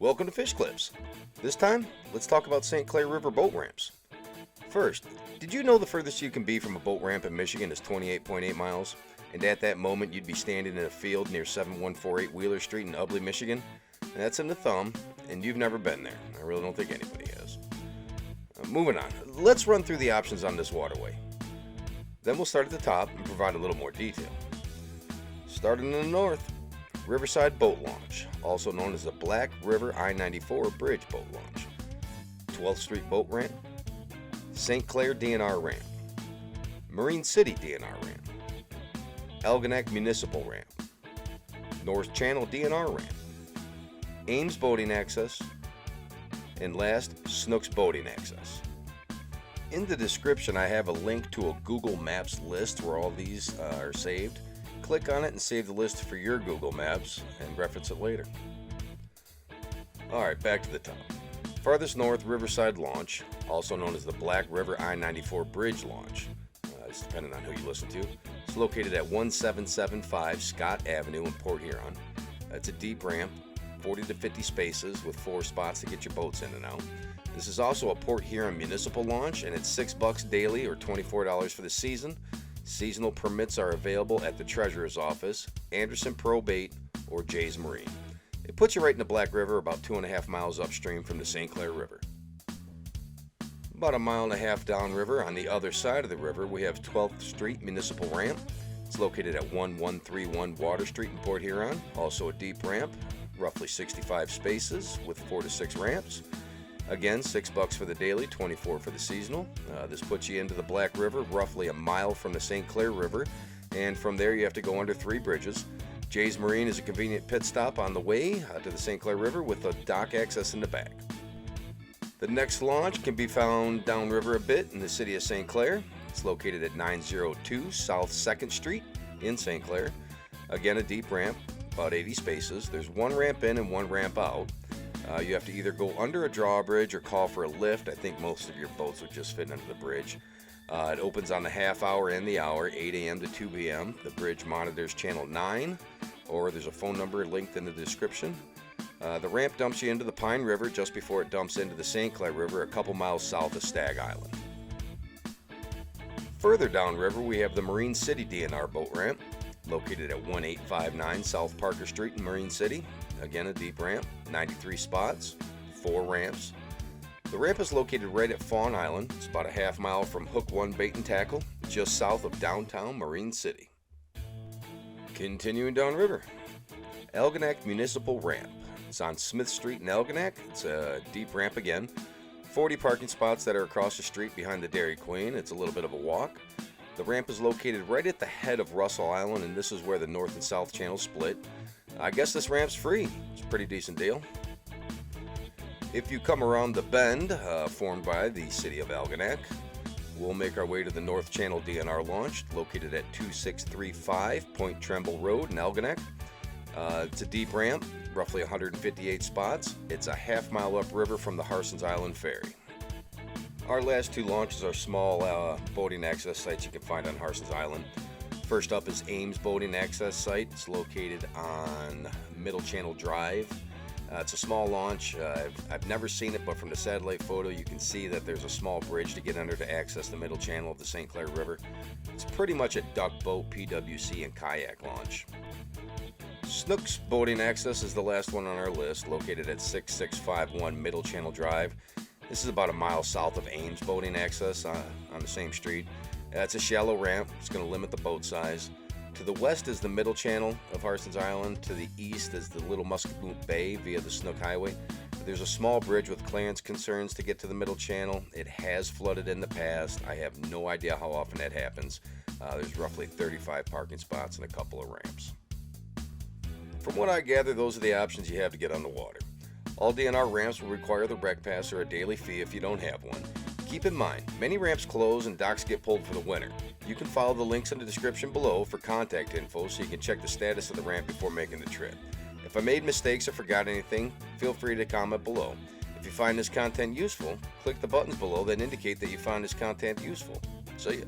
Welcome to Fish Clips. This time, let's talk about St. Clair River boat ramps. First, did you know the furthest you can be from a boat ramp in Michigan is 28.8 miles? And at that moment, you'd be standing in a field near 7148 Wheeler Street in Ubly, Michigan? That's in the thumb, and you've never been there. I really don't think anybody has. Moving on, let's run through the options on this waterway. Then we'll start at the top and provide a little more detail. Starting in the north, Riverside Boat Launch, also known as the Black River I-94 Bridge Boat Launch. 12th Street Boat Ramp, St. Clair DNR Ramp, Marine City DNR Ramp, Algonac Municipal Ramp, North Channel DNR Ramp, Ames Boating Access, and last, Snooks Boating Access. In the description, I have a link to a Google Maps list where all these are saved. Click on it and save the list for your Google Maps and reference it later. Alright, back to the top. Farthest north, Riverside Launch, also known as the Black River I-94 Bridge Launch. It's depending on who you listen to. It's located at 1775 Scott Avenue in Port Huron. It's a deep ramp, 40 to 50 spaces with 4 spots to get your boats in and out. This is also a Port Huron municipal launch, and it's $6 daily or $24 for the season. Seasonal permits are available at the Treasurer's Office, Anderson Probate, or Jay's Marine. It puts you right in the Black River, about 2.5 miles upstream from the St. Clair River. About 1.5 miles downriver on the other side of the river, we have 12th Street Municipal Ramp. It's located at 1131 Water Street in Port Huron. Also a deep ramp, roughly 65 spaces with 4 to 6 ramps. Again, $6 for the daily, $24 for the seasonal. This puts you into the Black River, roughly 1 mile from the St. Clair River, and from there you have to go under 3 bridges. Jay's Marine is a convenient pit stop on the way to the St. Clair River with a dock access in the back. The next launch can be found downriver a bit in the city of St. Clair. It's located at 902 South 2nd Street in St. Clair. Again, a deep ramp, about 80 spaces. There's 1 ramp in and 1 ramp out. You have to either go under a drawbridge or call for a lift. I think most of your boats would just fit under the bridge. It opens on the half hour and the hour, 8 a.m. to 2 p.m. The bridge monitors channel 9, or there's a phone number linked in the description. The ramp dumps you into the Pine River just before it dumps into the St. Clair River a couple miles south of Stag Island. Further downriver, we have the Marine City DNR boat ramp, located at 1859 South Parker Street in Marine City. Again, a deep ramp, 93 spots, 4 ramps. The ramp is located right at Fawn Island. It's about a half mile from Hook 1 Bait and Tackle, just south of downtown Marine City. Continuing downriver, Algonac Municipal Ramp. It's on Smith Street in Algonac. It's a deep ramp again. 40 parking spots that are across the street behind the Dairy Queen. It's a little bit of a walk. The ramp is located right at the head of Russell Island, and this is where the north and south channels split. I guess this ramp's free. It's a pretty decent deal. If you come around the bend formed by the city of Algonac, we'll make our way to the North Channel DNR launch, located at 2635 Point Tremble Road in Algonac. It's a deep ramp, roughly 158 spots. It's a half mile upriver from the Harsens Island Ferry. Our last 2 launches are small boating access sites you can find on Harsens Island. First up is Ames Boating Access Site. It's located on Middle Channel Drive. It's a small launch. I've never seen it, but from the satellite photo you can see that there's a small bridge to get under to access the middle channel of the St. Clair River. It's pretty much a duck boat, PWC, and kayak launch. Snooks Boating Access is the last one on our list, located at 6651 Middle Channel Drive. This is about 1 mile south of Ames Boating Access on the same street. It's a shallow ramp. It's going to limit the boat size. To the west is the middle channel of Harsens Island. To the east is the Little Muscamoot Bay via the Snook Highway. There's a small bridge with clearance concerns to get to the middle channel. It has flooded in the past. I have no idea how often that happens. There's roughly 35 parking spots and a couple of ramps. From what I gather, those are the options you have to get on the water. All DNR ramps will require the rec pass or a daily fee if you don't have one. Keep in mind, many ramps close and docks get pulled for the winter. You can follow the links in the description below for contact info so you can check the status of the ramp before making the trip. If I made mistakes or forgot anything, feel free to comment below. If you find this content useful, click the buttons below that indicate that you found this content useful. See ya.